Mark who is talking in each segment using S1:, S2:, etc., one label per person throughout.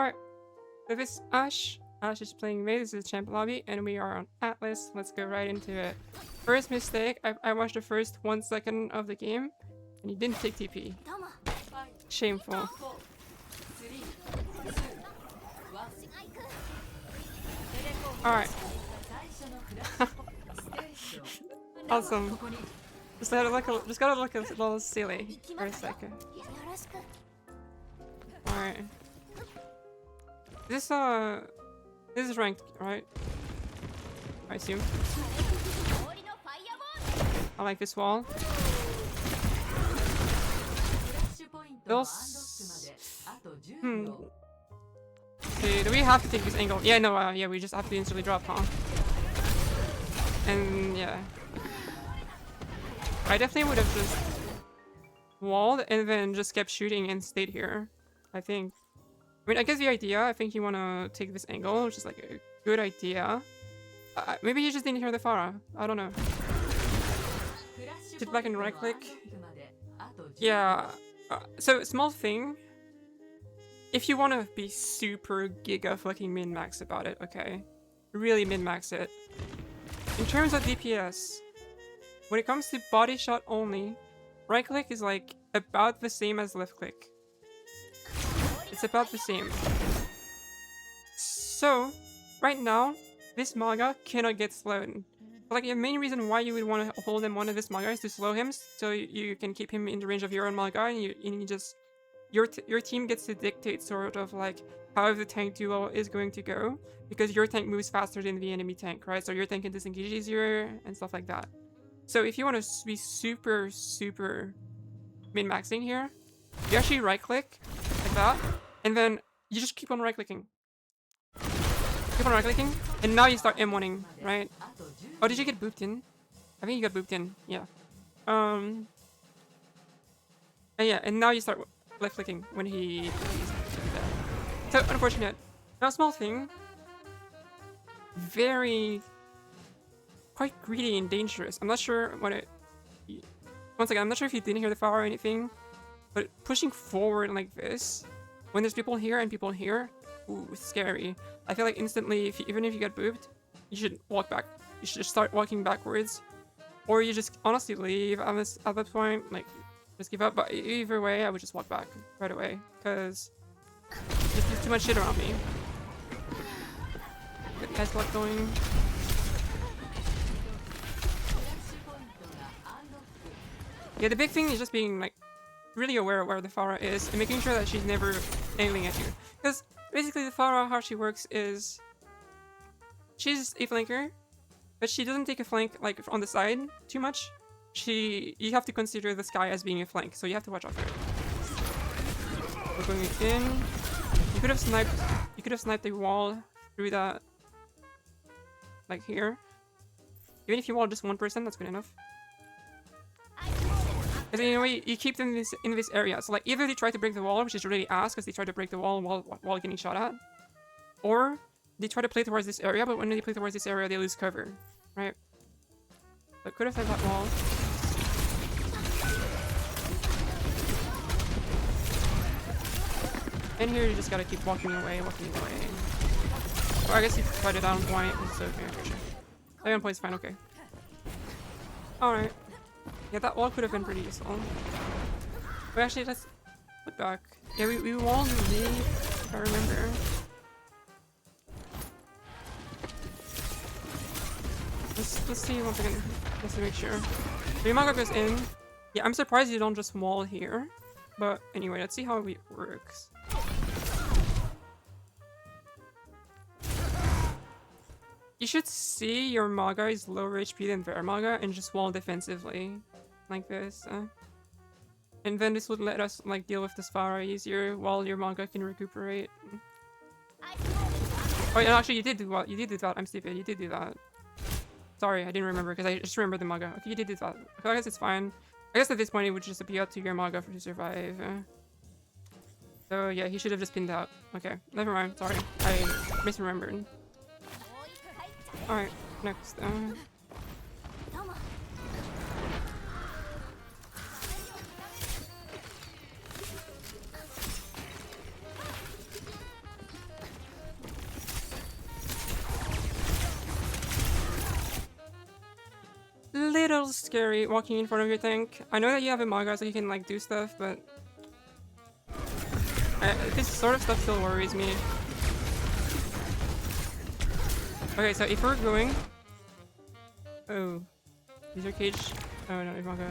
S1: Alright, so this is Ash. Ash is playing May. This is champ lobby, and we are on Atlas. Let's go right into it. First mistake, I watched the first 1 second of the game, and he didn't take TP. Shameful. Alright. Awesome. Just gotta look a little silly for a second. Alright. This is ranked, right? I assume. I like this wall. Those. Okay, do we have to take this angle? Yeah, no, yeah, we just have to instantly drop, huh? And yeah. I definitely would have just walled and then just kept shooting and stayed here. I think. I mean, I guess the idea, I think you want to take this angle, which is like a good idea. Maybe you just didn't hear the Pharah. I don't know. Sit back and right click. Yeah. So, small thing. If you want to be super giga fucking min-max about it, okay? Really min-max it. In terms of DPS, when it comes to body shot only, right click is like about the same as left click. It's about the same. So, right now, this Maga cannot get slowed. Like, the main reason why you would want to hold him one of this Maga is to slow him, so you can keep him in the range of your own Maga, and you just... Your team gets to dictate sort of like how the tank duel is going to go, because your tank moves faster than the enemy tank, right? So your tank can disengage easier and stuff like that. So if you want to be super min-maxing here, you actually right click like that, and then you just keep on right clicking. Keep on right clicking, and now you start M1ing, right? Oh, did you get booped in? I think you got booped in, yeah. And yeah, and now you start left clicking when he's there. So unfortunate. Now, small thing. Quite greedy and dangerous. I'm not sure what it. Once again, I'm not sure if you didn't hear the fire or anything, but pushing forward like this, when there's people here and people here, ooh, scary. I feel like instantly, even if you get booped, you should walk back. You should just start walking backwards, or you just honestly leave at that point, like. Just give up, but either way, I would just walk back right away, because there's too much shit around me. Get test block going. Yeah, the big thing is just being like really aware of where the Pharah is and making sure that she's never aiming at you. Because basically the Pharah, how she works is she's a flanker, but she doesn't take a flank like on the side too much. You have to consider the sky as being a flank, so you have to watch out for it. We're going in. You could have sniped the wall through that, like here. Even if you wall just one person, that's good enough. And then, you know, you keep them in this area. So like either they try to break the wall, which is really ass because they try to break the wall while getting shot at, or they try to play towards this area, but when they play towards this area, they lose cover, right? But could have had that wall. And here you just gotta keep walking away. Or I guess you try to down point, it's okay, for sure. Down point's fine, okay. Alright. Yeah, that wall could have been pretty useful. But actually, let's look back. Yeah, we walled leave, if I remember. Let's see once again, just to make sure. Rimaga goes in. Yeah, I'm surprised you don't just wall here. But anyway, let's see how it works. You should see your Maga is lower HP than their Maga and just wall defensively. Like this. And then this would let us like deal with this Pharah easier while your Maga can recuperate. Oh yeah, actually you did do that. I'm stupid, you did do that. Sorry, I didn't remember because I just remember the Maga. Okay, you did that. Okay, I guess it's fine. I guess at this point it would just be up to your Maga to survive. So yeah, he should have just pinned out. Okay, never mind. Sorry, I misremembered. Alright, next. feels scary walking in front of your tank. I know that you have a Maga so you can like do stuff, but this sort of stuff still worries me. Okay, so if we're going... Oh. These are cage... Oh no, Maga.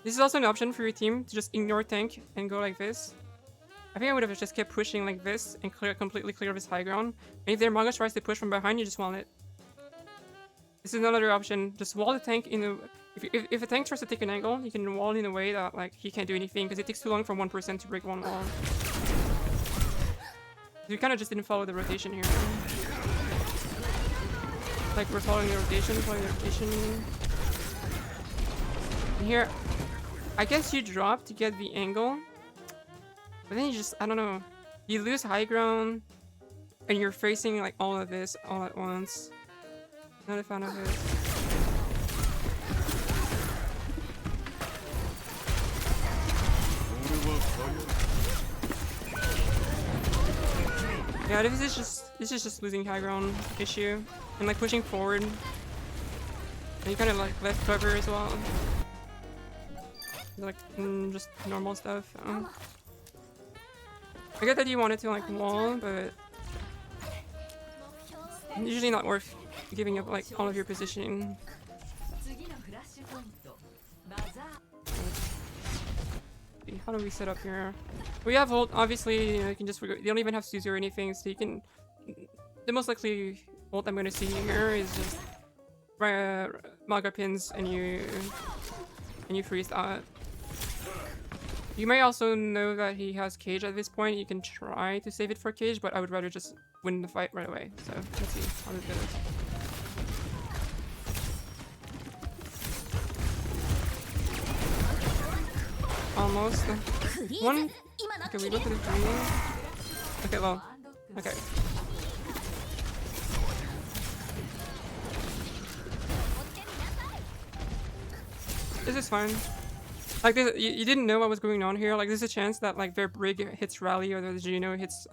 S1: This is also an option for your team to just ignore tank and go like this. I think I would have just kept pushing like this and completely clear this high ground. And if their Maga tries to push from behind, you just wall it. This is another option. Just wall the tank in a... If a tank tries to take an angle, you can wall in a way that like he can't do anything because it takes too long for one person to break one wall. We kind of just didn't follow the rotation here. Like we're following the rotation. And here, I guess you drop to get the angle, but then you just, I don't know, you lose high ground, and you're facing like all of this all at once. Not a fan of it. Yeah, this is just losing high ground issue and like pushing forward. And you kind of like left cover as well. Like just normal stuff. I get that you wanted to like wall, but usually not worth giving up like all of your positioning. How do we set up here? We have ult, obviously, you know, you can just, you don't even have to do or anything, so you can, the most likely ult I'm gonna see here is just Maga pins and you freeze that. You may also know that he has cage at this point. You can try to save it for cage, but I would rather just win the fight right away. So let's see how this goes. Almost. One. Okay, we go for the 3. Okay, well. Okay. This is fine. Like this, you didn't know what was going on here. Like there's a chance that like their brig hits rally or the Gino hits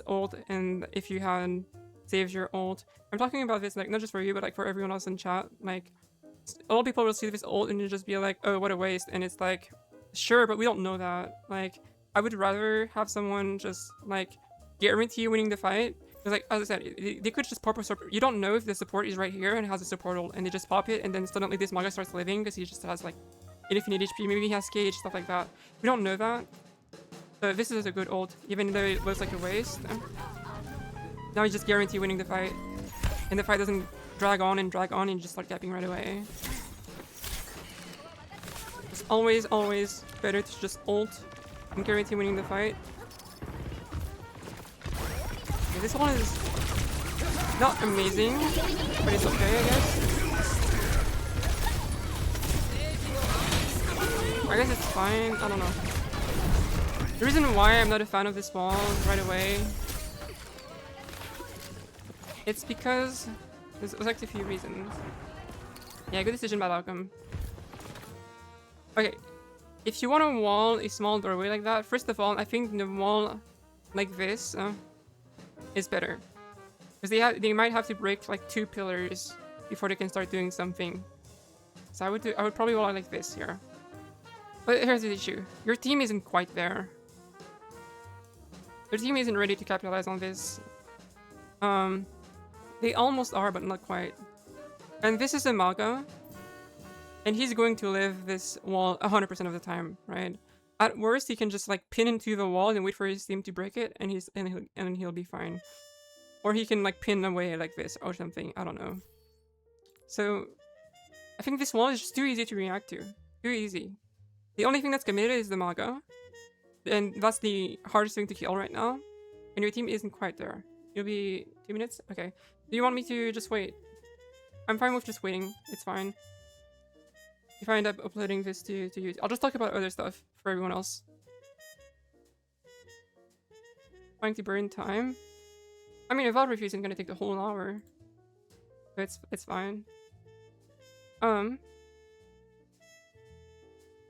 S1: ult, and if you had saved your ult, I'm talking about this like not just for you but like for everyone else in chat. Like a lot of people will see this ult and you just be like, oh, what a waste, and it's like, sure, but we don't know that. Like I would rather have someone just like guarantee winning the fight. Because like as I said, they could just pop a support. You don't know if the support is right here and has a support ult, and they just pop it, and then suddenly this Maga starts living because he just has like infinite HP. Maybe he has cage, stuff like that. We don't know that. So this is a good ult, even though it looks like a waste. Now you just guarantee winning the fight, and the fight doesn't drag on, and you just start gapping right away. It's always better to just ult and guarantee winning the fight. Okay, this one is not amazing, but it's okay, I guess. I guess it's fine. I don't know. The reason why I'm not a fan of this wall right away, it's because there's like a few reasons. Yeah, good decision by Malcolm. Okay, if you want to wall a small doorway like that, first of all, I think the wall like this is better, because they might have to break like 2 pillars before they can start doing something. So I would probably wall like this here. But here's the issue. Your team isn't quite there. Your team isn't ready to capitalize on this. They almost are, but not quite. And this is a Maga. And he's going to live this wall 100% of the time, right? At worst, he can just like pin into the wall and wait for his team to break it, and he'll be fine. Or he can like pin away like this or something. I don't know. So I think this wall is just too easy to react to. Too easy. The only thing that's committed is the Maga, and that's the hardest thing to kill right now. And your team isn't quite there. You'll be 2 minutes? Okay. Do you want me to just wait? I'm fine with just waiting. It's fine. If I end up uploading this to YouTube, I'll just talk about other stuff for everyone else. Trying to burn time. I mean, a Valve review isn't gonna take the whole hour. But it's fine.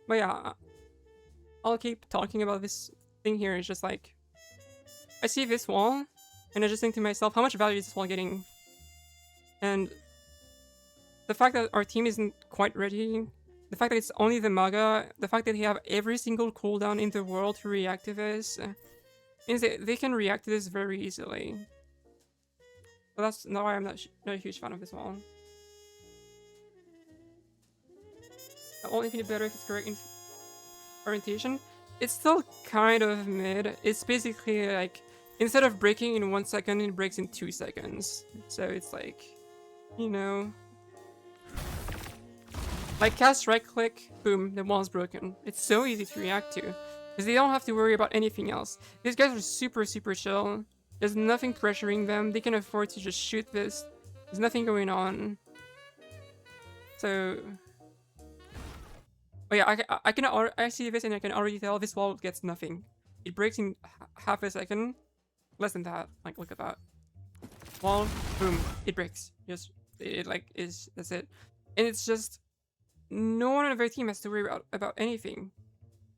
S1: But yeah, I'll keep talking about this thing here. It's just like, I see this wall, and I just think to myself, how much value is this wall getting? And the fact that our team isn't quite ready, the fact that it's only the Maga, the fact that they have every single cooldown in the world to react to this, means that they can react to this very easily. So that's not why I'm not a huge fan of this wall. The wall infinite better if it's correct orientation. It's still kind of mid. It's basically like, instead of breaking in 1 second, it breaks in 2 seconds. So it's like, you know, like cast right click, boom, the wall's broken. It's so easy to react to, because they don't have to worry about anything else. These guys are super chill. There's nothing pressuring them. They can afford to just shoot this. There's nothing going on. So, oh yeah, I see this and I can already tell this wall gets nothing. It breaks in half a second. Less than that. Like, look at that. Wall, boom, it breaks. Just, it like is, that's it. And it's just, no one on their team has to worry about anything.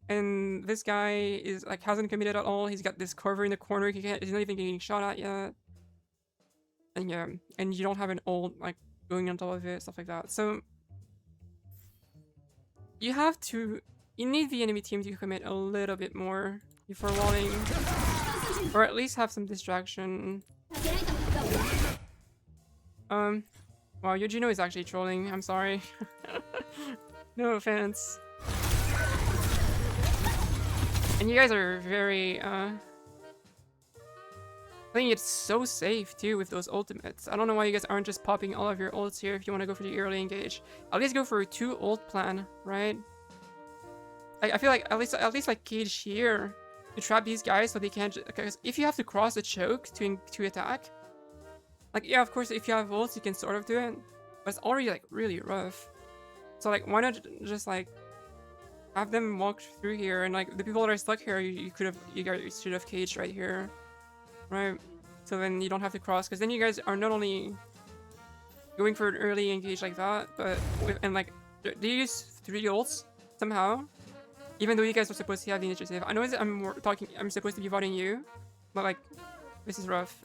S1: And this guy is like, hasn't committed at all. He's got this cover in the corner. He's not even getting shot at yet. And yeah, and you don't have an ult like going on top of it, stuff like that. So you need the enemy team to commit a little bit more before walling, or at least have some distraction. Wow, Yojino is actually trolling. I'm sorry. No offense. And you guys are very, playing it so safe too with those ultimates. I don't know why you guys aren't just popping all of your ults here if you want to go for the early engage. At least go for a 2 ult plan, right? Like, I feel like at least like cage here to trap these guys so they can't. Because if you have to cross the choke to attack, like, yeah, of course if you have ults you can sort of do it, but it's already like really rough. So like, why not just like have them walk through here, and like the people that are stuck here, you guys should have caged right here, right? So then you don't have to cross, because then you guys are not only going for an early engage like that, but and like they use 3 ults somehow, even though you guys are supposed to have the initiative. I know I'm supposed to be voting you, but like, this is rough.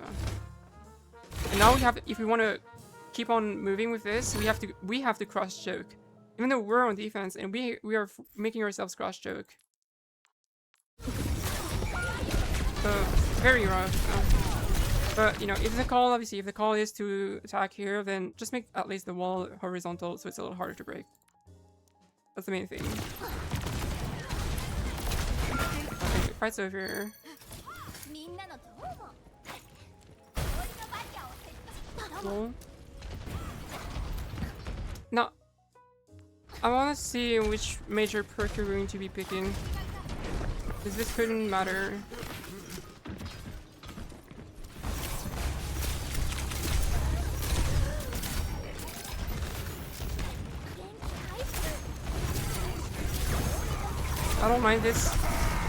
S1: And now we have, if we want to keep on moving with this, we have to cross choke. Even though we're on defense and we are making ourselves cross choke. So, very rough. But, you know, if the call is to attack here, then just make at least the wall horizontal so it's a little harder to break. That's the main thing. Okay, fight's over. Cool. Now, I want to see which major perk you're going to be picking, because this couldn't matter. I don't mind this.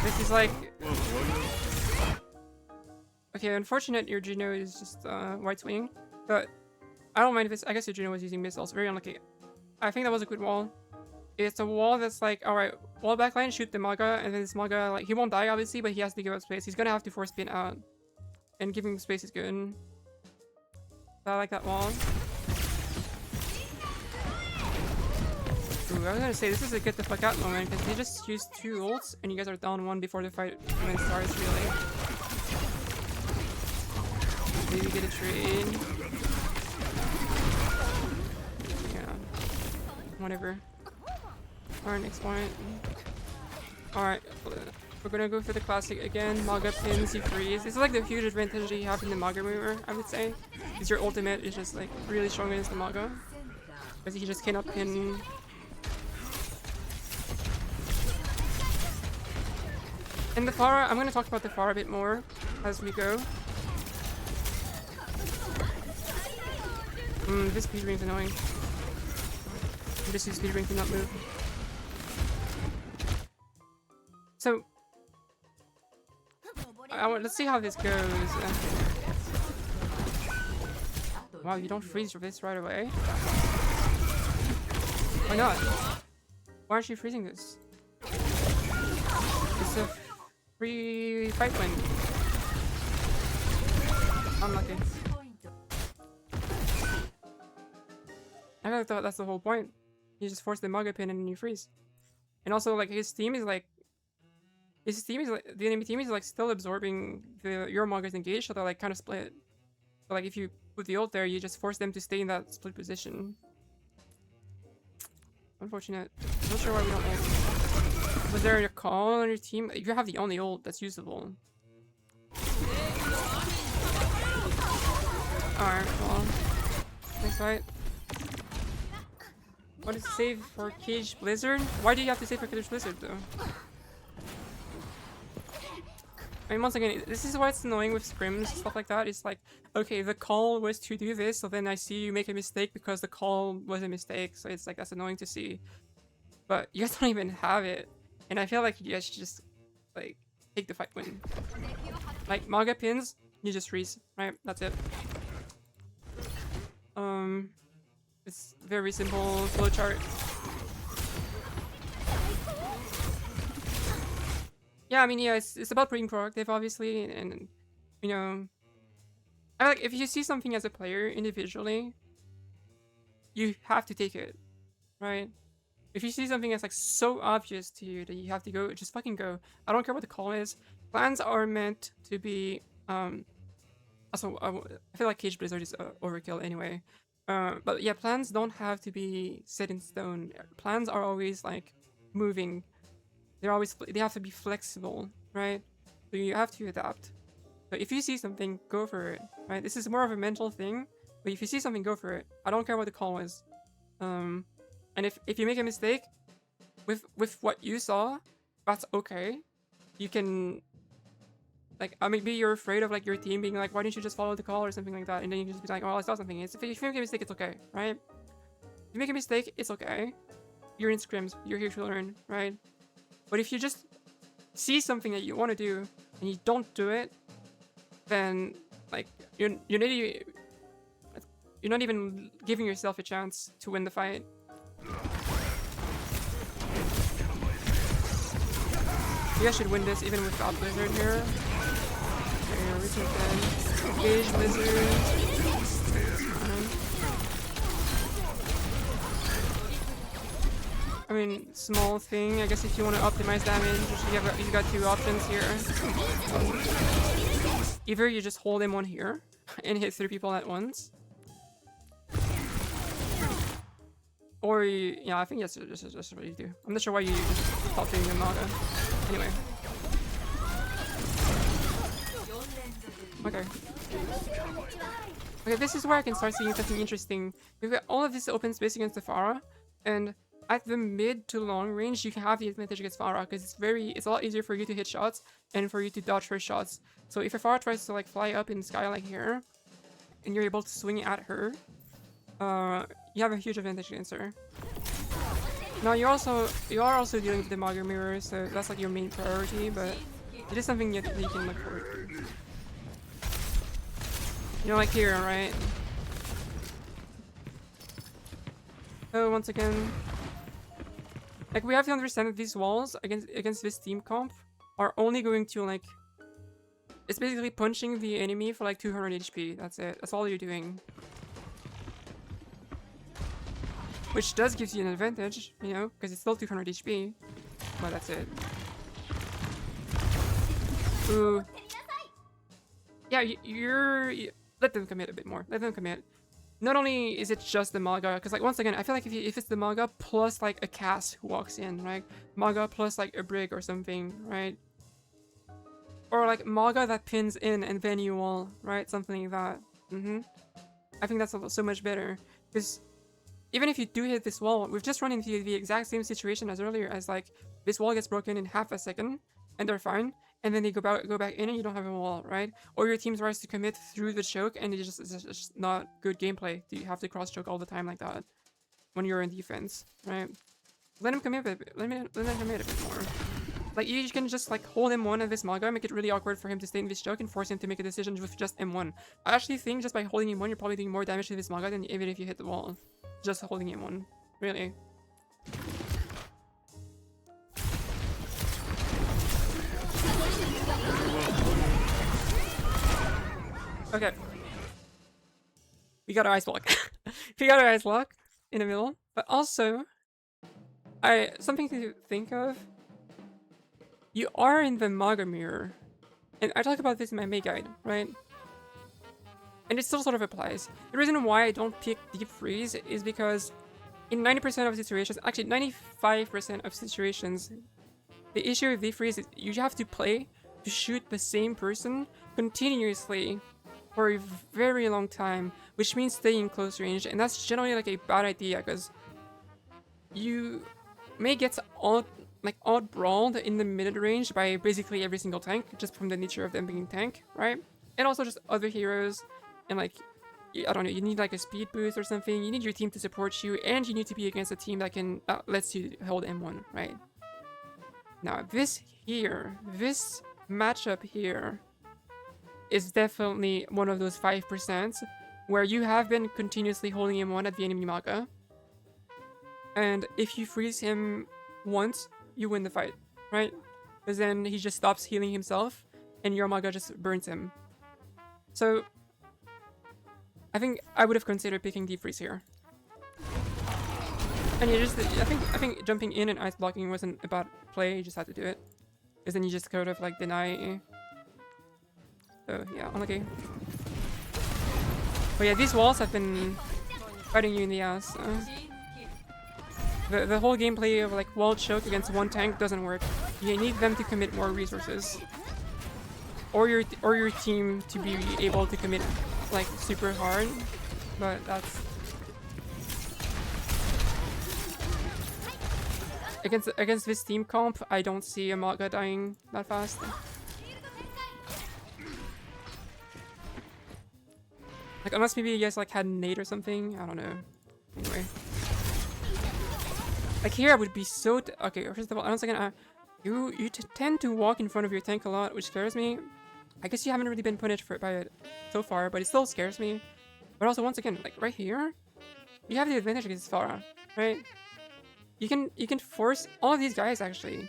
S1: This is like... Okay, unfortunate your Juno is just white swinging, but I don't mind this. I guess your Juno was using missiles. Very unlucky. I think that was a good wall. It's a wall that's like, alright, wall backline, shoot the Maga, and then this Maga, like, he won't die obviously, but he has to give up space. He's gonna have to force spin out. And giving space is good. So I like that wall. Ooh, I was gonna say, this is a get the fuck out moment, because they just used 2 ults, and you guys are down 1 before the fight even starts, really. Maybe get a trade. Whatever. Alright, next point. Alright, we're gonna go for the classic again. Maga pins, you freeze. This is like the huge advantage that you have in the Maga mover, I would say. Because your ultimate is just like really strong against the Maga. Because he just cannot pin. And the Pharah, I'm gonna talk about the Pharah a bit more as we go. This speed ring is annoying. This speed ring cannot move. So, let's see how this goes. Wow, you don't freeze this right away. Why not? Why aren't you freezing this? It's a free fight win. Unlucky. I thought that's the whole point. You just force the Maga pin and you freeze. And also, like, his team is like, the enemy team is like still absorbing your Maga's engage, so they're like kind of split. So like, if you put the ult there, you just force them to stay in that split position. Unfortunate. Not sure why we don't ult. Was there a call on your team? You have the only ult that's usable. Alright, well. Next fight. What is save for Cage Blizzard? Why do you have to save for Cage Blizzard though? I mean, once again, this is why it's annoying with scrims and stuff like that. It's like, okay, the call was to do this, so then I see you make a mistake because the call was a mistake. So it's like, that's annoying to see. But you guys don't even have it. And I feel like you guys should just, like, take the fight win. Like, Maga pins, you just freeze, right? That's it. It's very simple flowchart. Yeah, I mean, yeah, it's about being proactive, obviously, and you know, I like if you see something as a player individually, you have to take it, right? If you see something that's like so obvious to you that you have to go, just fucking go. I don't care what the call is. Plans are meant to be. Also, I feel like Cage Blizzard is overkill anyway. But yeah, plans don't have to be set in stone. Plans are always like moving. They have to be flexible, right? So you have to adapt. So if you see something, go for it, right? This is more of a mental thing, but if you see something, go for it. I don't care what the call is. And if you make a mistake with what you saw, that's okay. You can, like, maybe you're afraid of like your team being like, why didn't you just follow the call or something like that? And then you can just be like, oh, I saw something. If you make a mistake, it's okay, right? If you make a mistake, it's okay. You're in scrims. You're here to learn, right? But if you just see something that you want to do and you don't do it, then like you're not even giving yourself a chance to win the fight. You guys should win this even without Blizzard here. Okay, we take that. Engage Blizzard. I mean, small thing. I guess if you want to optimize damage, you got two options here. Either you just hold M1 here and hit 3 people at once, or you, yeah, I think that's just what you do. I'm not sure why you just stop doing the Maga. Anyway. Okay. Okay, this is where I can start seeing something interesting. We've got all of this open space against the Pharah, and at the mid to long range, you can have the advantage against Pharah because it's a lot easier for you to hit shots and for you to dodge her shots. So if a Pharah tries to like fly up in the sky like here, and you're able to swing at her, you have a huge advantage against her. Now you are also dealing with the Maga mirror, so that's like your main priority, but it is something that you can look forward to. You know, like here, right? So once again, like we have to understand that these walls against this team comp are only going to like, it's basically punching the enemy for like 200 HP. That's it. That's all you're doing. Which does give you an advantage, you know, because it's still 200 HP. But that's it. Ooh. Yeah, let them commit a bit more. Let them commit. Not only is it just the Maga, because like once again, I feel like if it's the Maga plus like a cast who walks in, right? Maga plus like a brig or something, right? Or like Maga that pins in and then you all, right? Something like that. I think that's so much better, because even if you do hit this wall, we've just run into the exact same situation as earlier, as like this wall gets broken in half a second and they're fine, and then they go back in and you don't have a wall, right? Or your team tries to commit through the choke and it's just not good gameplay. You have to cross choke all the time like that when you're in defense, right? Let him commit a bit. Let him commit a bit more. Like you can just like hold M1 at this Maga, make it really awkward for him to stay in this choke and force him to make a decision with just M1. I actually think just by holding M1, you're probably doing more damage to this Maga than even if you hit the wall. Just holding M1, really. Okay. We got our ice block. We got our ice block. in the middle. But also, something to think of. You are in the Maga mirror, and I talk about this in my May guide, right? And it still sort of applies. The reason why I don't pick Deep Freeze is because in 90% of situations, actually 95% of situations, the issue with Deep Freeze is you have to play to shoot the same person continuously for a very long time, which means staying close range, and that's generally like a bad idea because you may get out-brawled in the mid-range by basically every single tank, just from the nature of them being tank, right? And also just other heroes, and like, I don't know, you need like a speed boost or something, you need your team to support you, and you need to be against a team that can, lets you hold M1, right? Now, this matchup here is definitely one of those 5% where you have been continuously holding M1 at the enemy Maga. And if you freeze him once, you win the fight, right? Because then he just stops healing himself, and your Maga just burns him. So, I think I would have considered picking Deep Freeze here. And you just, I think jumping in and ice blocking wasn't a bad play, you just had to do it. Because then you just sort of like deny. So yeah, unlucky. But yeah, these walls have been fighting you in the ass. The whole gameplay of like wall choke against one tank doesn't work. You need them to commit more resources, or your team to be able to commit like super hard. But that's against this team comp. I don't see a Maga dying that fast. Like unless maybe you guys like had nade or something. I don't know. Anyway. Like here I would be so okay, first of all, once again, you tend to walk in front of your tank a lot, which scares me. I guess you haven't really been punished by it so far, but it still scares me. But also, once again, like right here, you have the advantage against Farah, right? You can force all of these guys actually.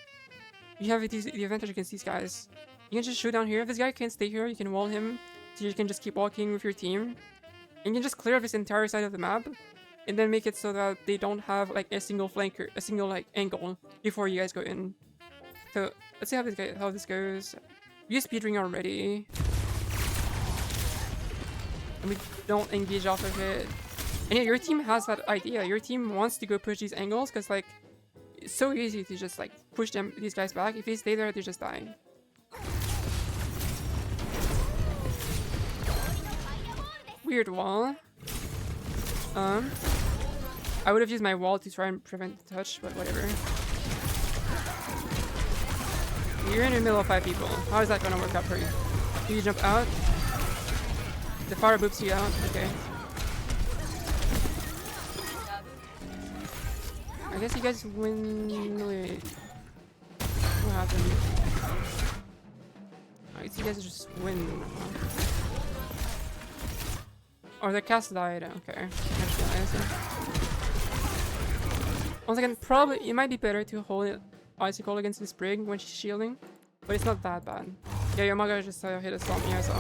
S1: You have the advantage against these guys. You can just shoot down here. If this guy can't stay here, you can wall him, so you can just keep walking with your team. And you can just clear this entire side of the map. And then make it so that they don't have like a single flanker, a single like angle before you guys go in. So let's see how this goes. You speedring already, and we don't engage off of it. And yeah, your team has that idea. Your team wants to go push these angles because like it's so easy to just like push these guys back. If they stay there, they just die. Weird wall. I would have used my wall to try and prevent the touch, but whatever. You're in the middle of 5 people. How is that gonna work out for you? Do you jump out? The fire boops you out? Okay. I guess you guys win. Wait. What happened? I guess you guys just win. Or the cast died. Okay. Once again, probably it might be better to hold it Icicle against this Brig when she's shielding, but it's not that bad. Yeah, your Maga just hit a swamp here, so.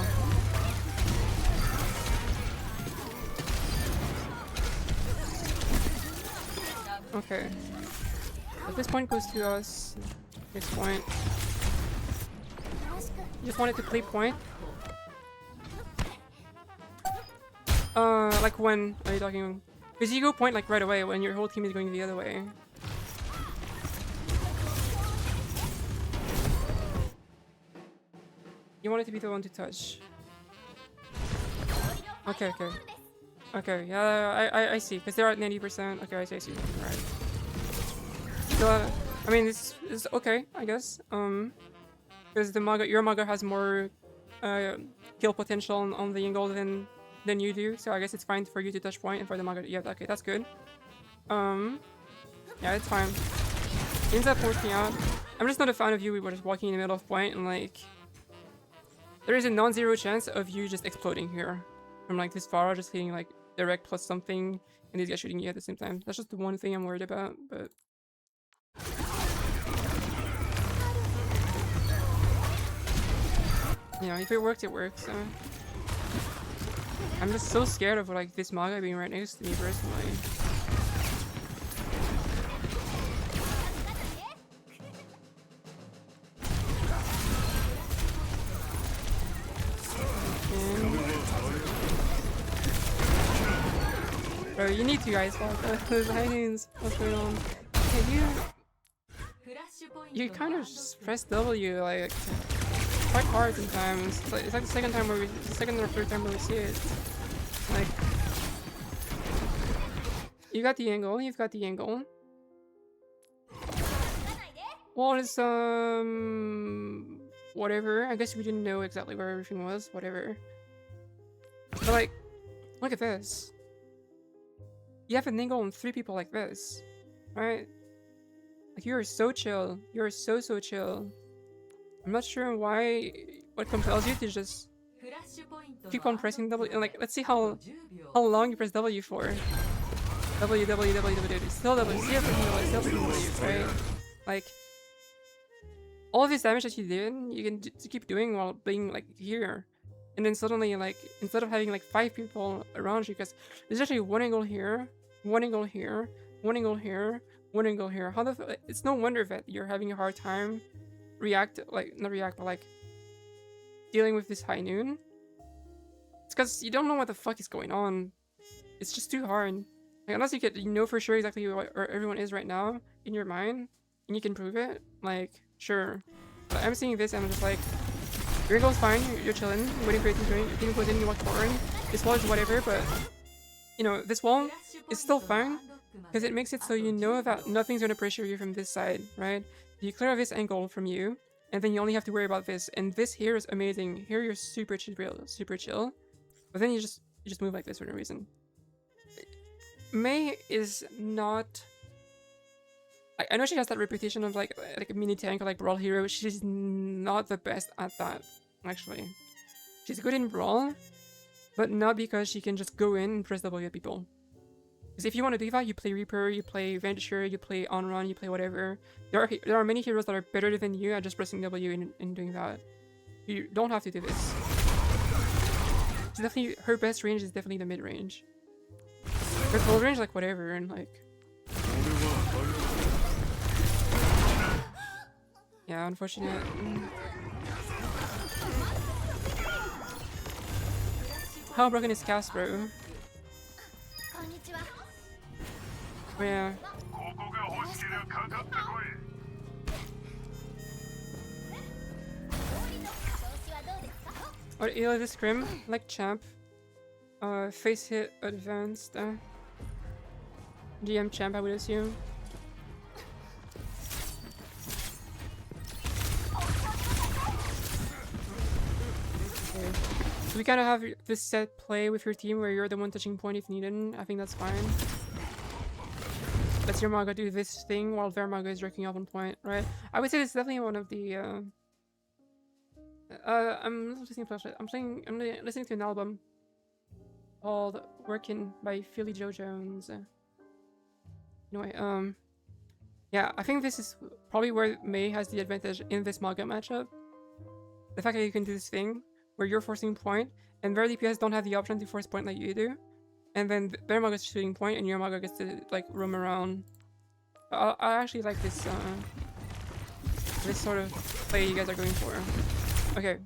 S1: Okay. At this point goes to us. Next point. You just wanted to play point. Like when are you talking? Because you go point like right away when your whole team is going the other way. You want it to be the one to touch. Okay, okay. Okay, yeah, I see. Because they're at 90%. Okay, I see. Alright. So, I mean, this is okay, I guess. Because your Maga has more kill potential on the angle than you do, so I guess it's fine for you to touch point and for the Maga. Yeah, okay, that's good. Yeah, it's fine. Ends up working out. I'm just not a fan of you. We were just walking in the middle of point and like there is a non-zero chance of you just exploding here from like this far, just hitting like direct plus something, and these guys shooting you at the same time. That's just the one thing I'm worried about, but. You know, if it works, it works. So. I'm just so scared of like this Maga being right next to me personally. Bro, you need to ice block those high noons. What's going on? Okay, you kind of just press W like quite hard sometimes. It's like the second time where the second or third time where we see it. Like, you got the angle. You've got the angle. Well, it's whatever. I guess we didn't know exactly where everything was. Whatever. But like, look at this. You have an angle on 3 people like this, right? Like, you are so chill. You are so chill. I'm not sure what compels you to just keep on pressing W. And like, let's see how long you press W for. W, still W, still W, right? Like, all of this damage that you did, you can keep doing while being like here. And then suddenly, like, instead of having like 5 people around you, because there's actually one angle here, one angle here, one angle here, one angle here. It's no wonder that you're having a hard time dealing with this high noon. It's because you don't know what the fuck is going on. It's just too hard. Like, unless you know for sure exactly where everyone is right now in your mind, and you can prove it, like, sure. But I'm seeing this and I'm just like, your goal's fine, you're chilling, waiting for your team goes in, you walk forward. This wall is whatever, but, you know, this wall is still fine, because it makes it so you know that nothing's gonna pressure you from this side, right? You clear this angle from you, and then you only have to worry about this, and this here is amazing. Here you're super chill, but then you just move like this for no reason. May is not... I know she has that reputation of like a mini tank or like brawl hero. She's not the best at that, actually. She's good in brawl, but not because she can just go in and press W at people. Because if you want to do that, you play Reaper, you play Venture, you play On Run, you play whatever. There are many heroes that are better than you at just pressing W and doing that. You don't have to do this. It's definitely, her best range is definitely the mid range. Her full range, like whatever, and like... Yeah, unfortunate. How broken is Casper? Oh, yeah. Or either the Scrim, like champ. Faceit advanced. GM champ, I would assume. So we kind of have this set play with your team where you're the one touching point if needed. I think that's fine. Let's your Maga do this thing while their Maga is jerking off on point, right? I would say it's definitely one of the I'm not listening to flashlight. I'm listening to an album called Workin' by Philly Joe Jones. Anyway, yeah, I think this is probably where May has the advantage in this Maga matchup. The fact that you can do this thing where you're forcing point, and their DPS don't have the option to force point like you do. And then their Maga is shooting point, and your Maga gets to like roam around. I actually like this this sort of play you guys are going for. Okay,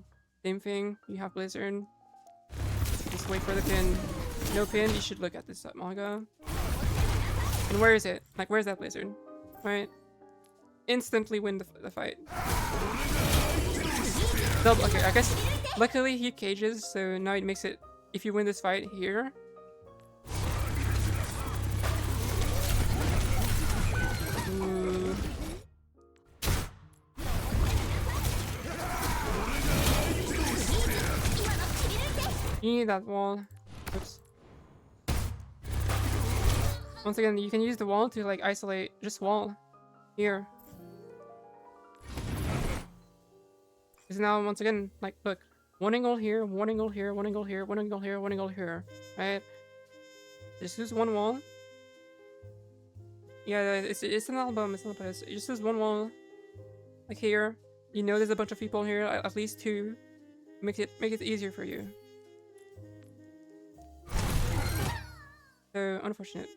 S1: same thing. You have Blizzard. Just wait for the pin. No pin. You should look at this Maga. And where is it? Like, where's that Blizzard? Right? Instantly win the fight. Double. Okay, I guess. Luckily he cages, so now it makes it. If you win this fight here. Ooh. You need that wall. Oops. Once again, you can use the wall to like isolate. Just wall. Here. Because now, once again, like, look. One angle here, one angle here, one angle here, one angle here, one angle here. Right? Just use one wall. Yeah, it's an album, it's not a place. You just use one wall. Like here. You know there's a bunch of people here, at least 2. Make it easier for you. So, unfortunate.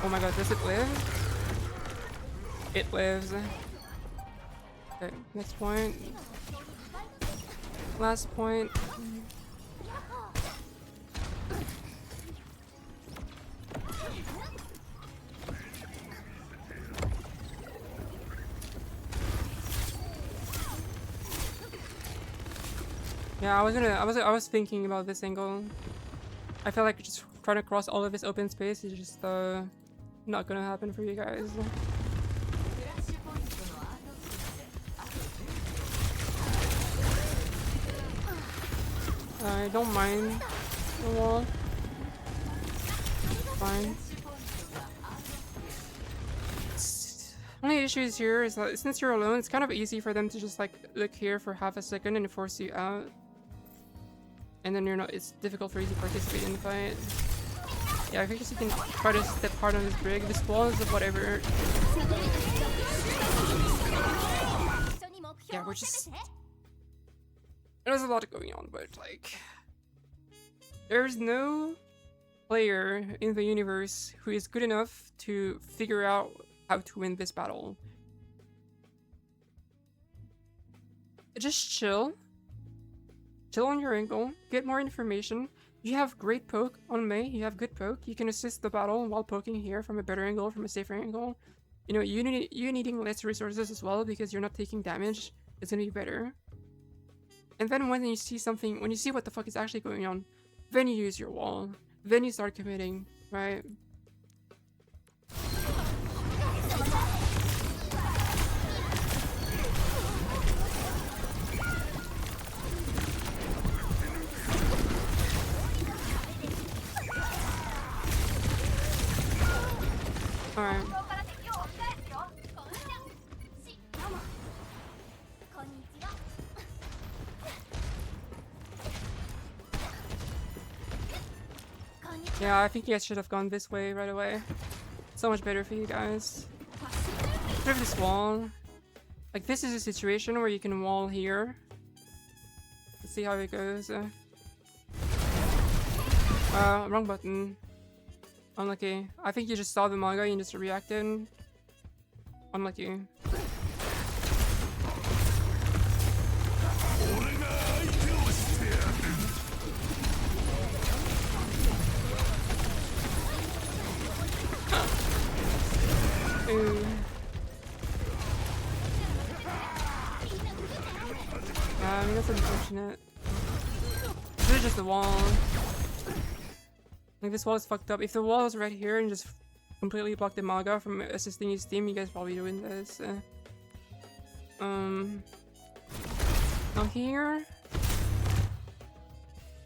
S1: Oh my god, does it live? It lives. Okay, next point. Last point. Yeah, I was thinking about this angle. I feel like just trying to cross all of this open space is just not gonna happen for you guys. I don't mind the wall. Fine. Only issues here is that since you're alone, it's kind of easy for them to just like look here for half a second and force you out. And then you're not, it's difficult for you to participate in the fight. Yeah, I think you can try to step hard on this brig. This wall is whatever. Yeah, we're just... There's a lot going on, but like... There's no player in the universe who is good enough to figure out how to win this battle. Just chill. Chill on your angle, get more information. You have great poke on Mei, you have good poke. You can assist the battle while poking here from a better angle, from a safer angle. You know, you needing less resources as well because you're not taking damage. It's gonna be better. And then when you see something, when you see what the fuck is actually going on, then you use your wall. Then you start committing, right? Alright. Yeah, I think you guys should have gone this way right away. So much better for you guys. Rid of this wall. Like, this is a situation where you can wall here. Let's see how it goes. Wrong button. Unlucky. I think you just saw the manga and just reacted. Unlucky. Ooh. I mean, that's unfortunate. This is just the wall. Like, this wall is fucked up. If the wall was right here and just completely blocked the manga from assisting his team, you guys probably win this. Now here...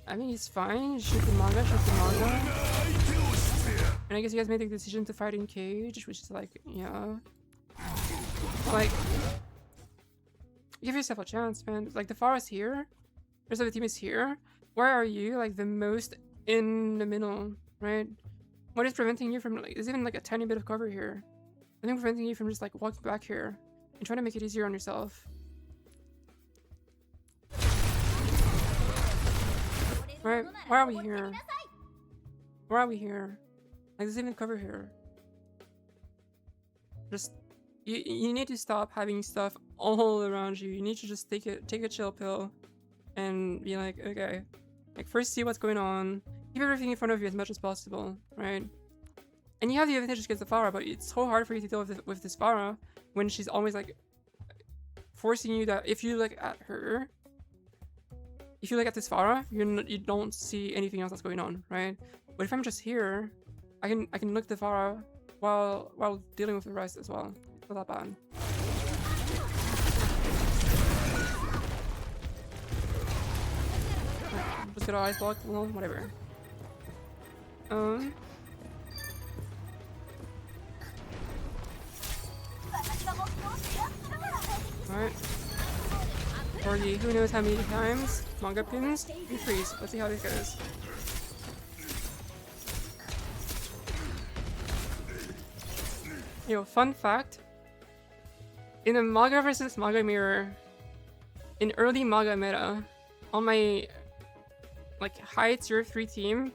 S1: I mean, he's fine. Shoot the manga, shoot the manga. And I guess you guys made the decision to fight in cage, which is like, yeah. Like, give yourself a chance, man. Like, the Pharah's here. The rest of the team is here. Why are you, like, the most in the middle, right? What is preventing you from, like, there's even, like, a tiny bit of cover here. I think preventing you from just, like, walking back here and trying to make it easier on yourself. Right? Why are we here? Why are we here? Like, there's even cover here. Just, you need to stop having stuff all around you. You need to just take a chill pill and be like, okay, like, first see what's going on, keep everything in front of you as much as possible, right? And you have the advantage against the Pharah, but it's so hard for you to deal with this Pharah when she's always like forcing you that if you look at her, if you look at this Pharah, you don't see anything else that's going on, right? But if I'm just here, I can look at the Pharah while dealing with the rest as well. It's not that bad. Just get our eyes blocked, well, whatever. Alright. For the who knows how many times, manga pins, and freeze. Let's see how this goes. Yo, fun fact. In a manga versus manga mirror, in early manga meta, on my like high tier 3 team,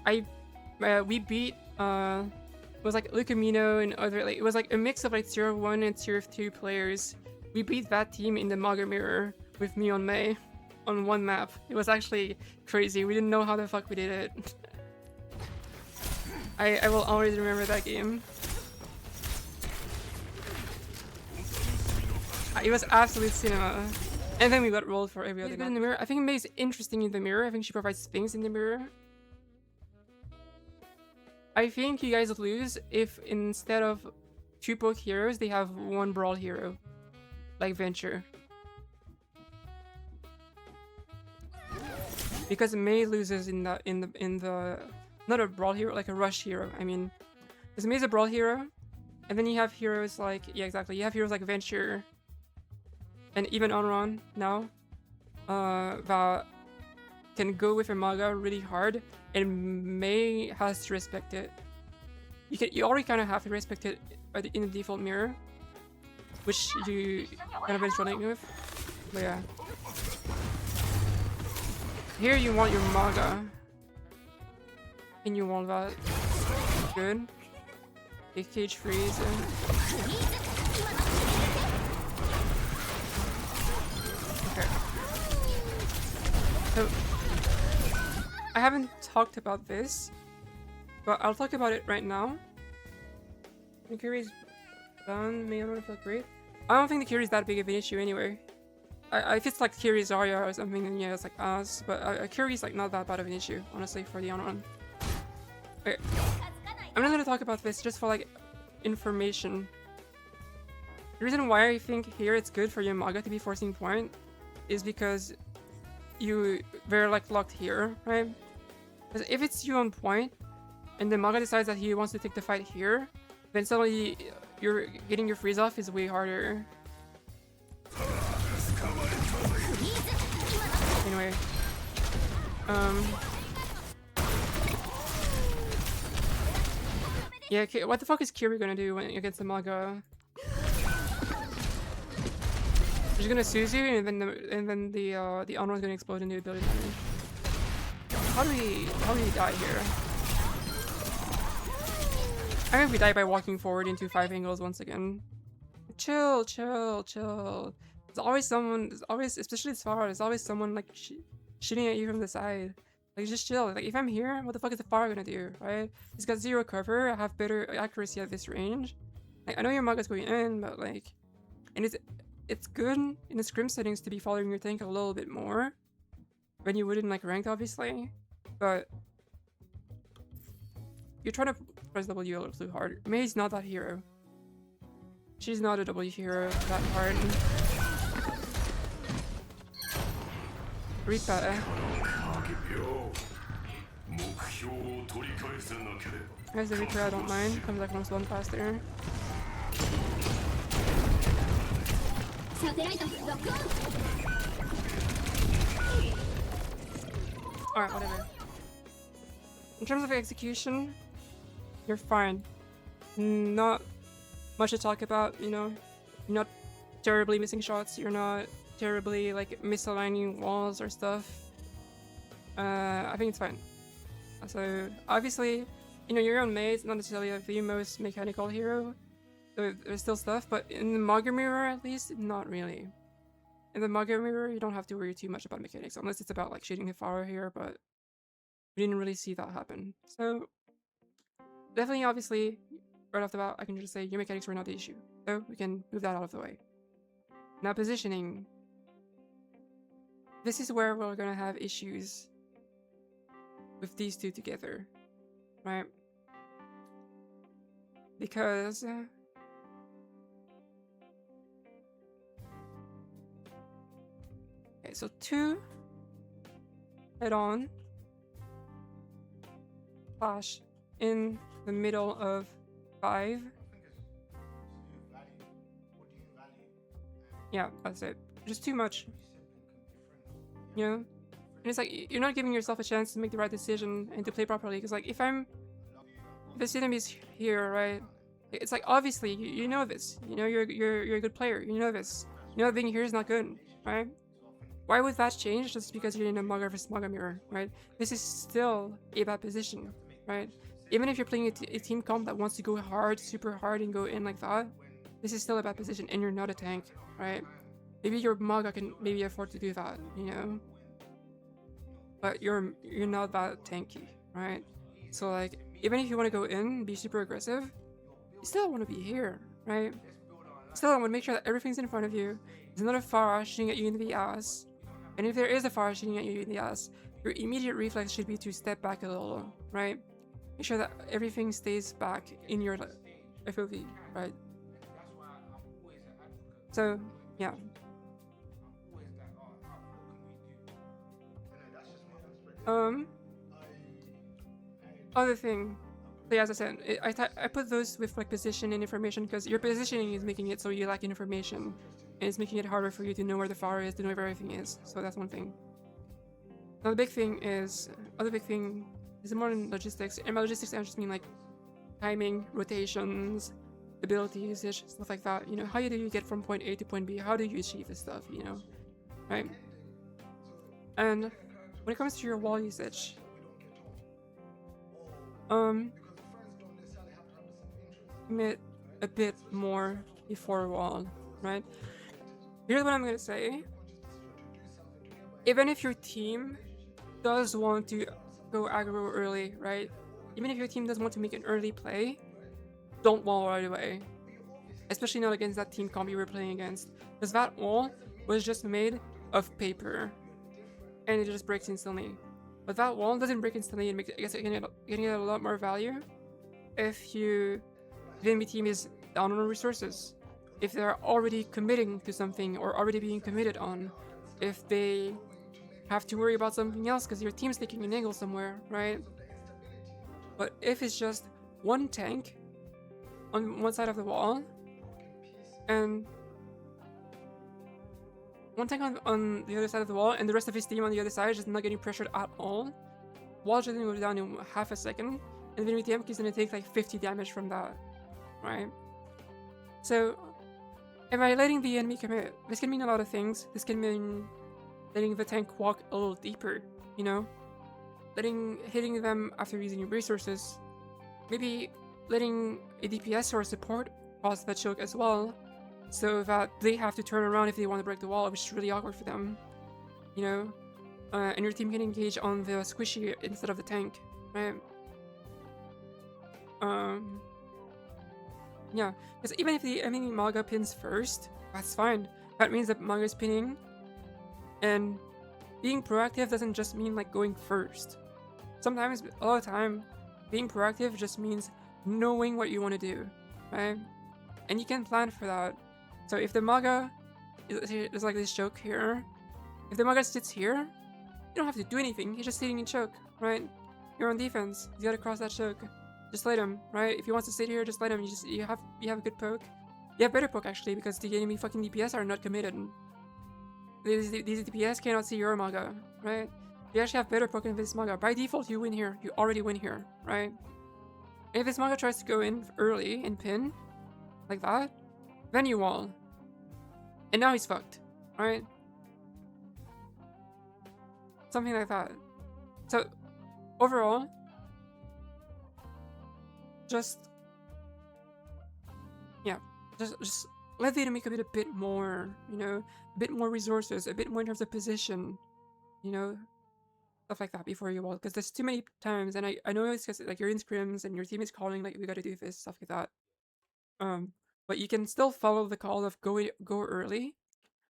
S1: we beat it was like Lucamino and other, like, it was like a mix of like tier 1 and tier 2 players. We beat that team in the manga mirror with me on Mei on one map. It was actually crazy. We didn't know how the fuck we did it. I will always remember that game. It was absolute cinema. And then we got rolled for every other good in the mirror. I think Mei's interesting in the mirror. I think she provides things in the mirror. I think you guys lose if instead of 2 poke heroes, they have 1 brawl hero. Like Venture. Because Mei loses in the not a brawl hero, like a rush hero. I mean, because Mei's a brawl hero, and then you have heroes like, yeah, exactly. You have heroes like Venture and even Onron now that can go with a Maga really hard, and Mei has to respect it. You already kind of have to respect it in the default mirror, which you kind of been struggling with. But yeah. Here you want your Maga. And you want that. Good. A cage freeze. Okay. So I haven't talked about this, but I'll talk about it right now. The Curie's done, may not feel great. I don't think the Curie's that big of an issue anyway. If it's like Curie's Zarya or something, then yeah, it's like us. But Curie's like not that bad of an issue, honestly, for the on-run. Okay. I'm not gonna talk about this just for like information. The reason why I think here it's good for your Maga to be forcing point is because they're like locked here, right? Because if it's you on point and the Maga decides that he wants to take the fight here, then suddenly you're getting your freeze off is way harder. Anyway, yeah, what the fuck is Kiri gonna do when against the Maga? She's gonna Suzu, and then the Onron's gonna explode into ability damage. How do we die here? I think we die by walking forward into 5 angles once again. Chill. There's always someone, especially as far, there's always someone like shooting at you from the side. Like, just chill. Like, if I'm here, what the fuck is the Pharah gonna do, right? He's got 0 cover, I have better accuracy at this range. Like, I know your Maga's going in, but like, and it's good in the scrim settings to be following your tank a little bit more than you would in like ranked, obviously. But you're trying to press W a little too hard. Mei's not that hero. She's not a W hero that hard. Reaper. As the Reaper, I don't mind. Comes like almost 1 faster. Alright, whatever. In terms of execution, you're fine. Not much to talk about, you know? You're not terribly missing shots, you're not terribly like misaligning walls or stuff. I think it's fine. So obviously, you know, your own Mei is not necessarily like the most mechanical hero. There's still stuff, but in the Maga mirror at least, not really. In the Maga mirror, you don't have to worry too much about mechanics, unless it's about like shooting the Pharah here, but we didn't really see that happen. So definitely, obviously, right off the bat, I can just say your mechanics were not the issue. So we can move that out of the way. Now positioning. This is where we're gonna have issues with these two together, right? Because okay, so 2 head on flash in the middle of 5. Yeah, that's it. Just too much. You know? And it's like, you're not giving yourself a chance to make the right decision and to play properly. Because like, if this enemy's here, right? It's like, obviously, you know this. You know you're a good player. You know this. You know being here is not good, right? Why would that change just because you're in a Maga vs Maga mirror, right? This is still a bad position, right? Even if you're playing a team comp that wants to go hard, super hard, and go in like that, this is still a bad position, and you're not a tank, right? Maybe your Maga can maybe afford to do that, you know? But you're not that tanky, right? So like, even if you want to go in, be super aggressive, you still want to be here, right? Still want to make sure that everything's in front of you. there's another Pharah shooting at you in the ass, and if there is a Pharah shooting at you in the ass, your immediate reflex should be to step back a little, right? Make sure that everything stays back in your FOV, right? So, yeah. Other thing. So yeah, as I said, I put those with like position and information because your positioning is making it so you lack information, and it's making it harder for you to know where the Pharah is, to know where everything is. So that's one thing. Now the big thing is, other big thing is more in logistics. And by logistics, I just mean like timing, rotations, ability usage, stuff like that. You know, how do you get from point A to point B? How do you achieve this stuff? You know, right? And when it comes to your wall usage, commit a bit more before wall, right? Here's what I'm gonna say. Even if your team does want to go aggro early, right? Even if your team does want to make an early play, don't wall right away. Especially not against that team comp you were playing against. Because that wall was just made of paper. And it just breaks instantly. But that wall doesn't break instantly and makes it, I guess it can get a lot more value if the enemy team is down on resources. If they're already committing to something or already being committed on. If they have to worry about something else because your team's taking an angle somewhere, right? But if it's just one tank on one side of the wall and one tank on the other side of the wall and the rest of his team on the other side is just not getting pressured at all, wall just gonna go down in half a second, and the enemy team is gonna take like 50 damage from that, right? So, am I letting the enemy commit? This can mean a lot of things. This can mean letting the tank walk a little deeper, you know? Hitting them after using your resources. Maybe letting a DPS or a support cause that choke as well, so that they have to turn around if they want to break the wall, which is really awkward for them, you know? And your team can engage on the squishy instead of the tank, right? Yeah, because even if the enemy Maga pins first, that's fine. That means that Maga is pinning, and being proactive doesn't just mean like going first. Sometimes, a lot of the time, being proactive just means knowing what you want to do, right? And you can plan for that. So if the Maga is like this choke here, if the Maga sits here, you don't have to do anything. He's just sitting in choke, right? You're on defense. You gotta cross that choke. Just let him, right? If he wants to sit here, just let him. You have a good poke. You have better poke actually because the enemy fucking DPS are not committed. These DPS cannot see your Maga, right? You actually have better poke than this Maga. By default, you win here. You already win here, right? And if this Maga tries to go in early and pin, like that, then you wall. And now he's fucked, right? Something like that. So, overall, just let the enemy commit a bit more, you know, a bit more resources, a bit more in terms of position, you know, stuff like that before you wall. Because there's too many times, and I know it's because like you're in scrims and your team is calling like we gotta do this, stuff like that. But you can still follow the call of go early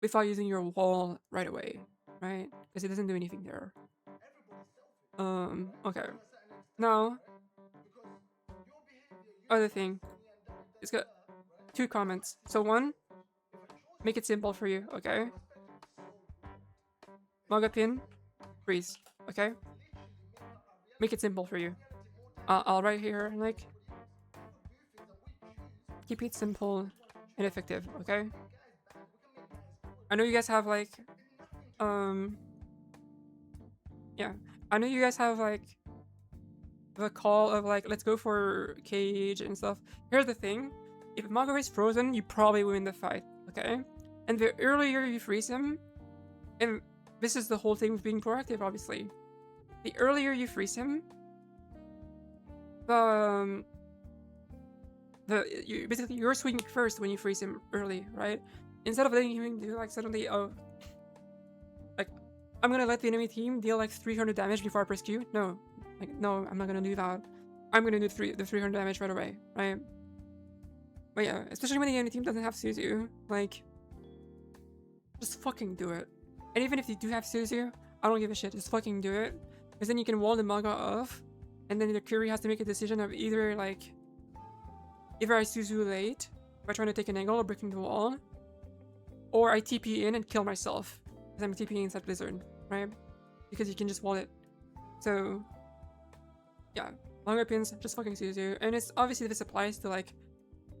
S1: without using your wall right away, right? Because it doesn't do anything there. Okay. Now, other thing. It's got 2 comments. So one, make it simple for you, okay? Maga pin, freeze, okay? Make it simple for you. I'll write here, like, keep it simple and effective, okay? I know you guys have, like, yeah. I know you guys have, like, the call of, like, let's go for cage and stuff. Here's the thing. If Maga is frozen, you probably win the fight, okay? And the earlier you freeze him, and this is the whole thing with being proactive, obviously. The earlier you freeze him, basically you're swinging first when you freeze him early, right? Instead of letting him do like suddenly, like I'm gonna let the enemy team deal like 300 damage before I press Q. No, like no, I'm not gonna do that. I'm gonna do the 300 damage right away, right? But yeah, especially when the enemy team doesn't have Suzu, like just fucking do it. And even if you do have Suzu, I don't give a shit, just fucking do it. Because then you can wall the manga off, and then the Curie has to make a decision of either I Suzu late by trying to take an angle or breaking the wall, or I TP in and kill myself because I'm TPing inside Blizzard, right? Because you can just wall it. So yeah, longer pins, just fucking Suzu. And it's obviously this applies to like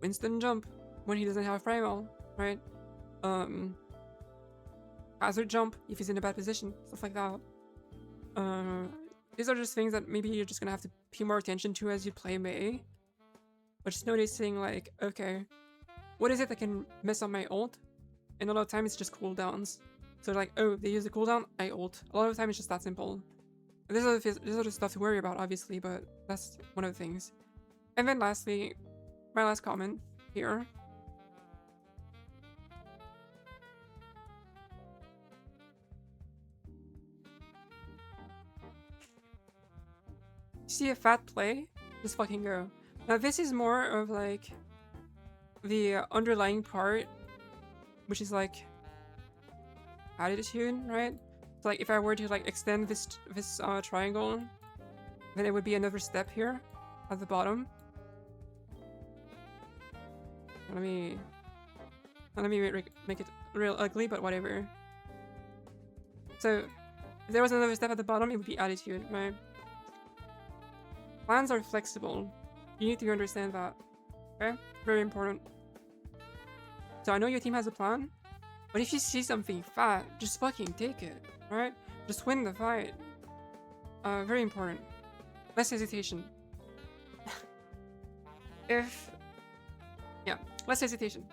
S1: Winston jump when he doesn't have primal, right? Hazard jump if he's in a bad position, stuff like that. These are just things that maybe you're just gonna have to pay more attention to as you play Mei. But just noticing like, okay, what is it that can mess up my ult? And a lot of times it's just cooldowns. So like, oh, they use the cooldown, I ult. A lot of the time it's just that simple. There's other stuff to worry about, obviously, but that's one of the things. And then lastly, my last comment here. See a fat play, just fucking go. Now this is more of like the underlying part, which is like attitude, right? So like if I were to like extend this triangle, then it would be another step here at the bottom. Let me make it real ugly, but whatever. So if there was another step at the bottom, it would be attitude, right? Plans are flexible. You need to understand that. Okay? Very important. So I know your team has a plan, but if you see something fat, just fucking take it, right? Just win the fight. Very important. Less hesitation. Less hesitation.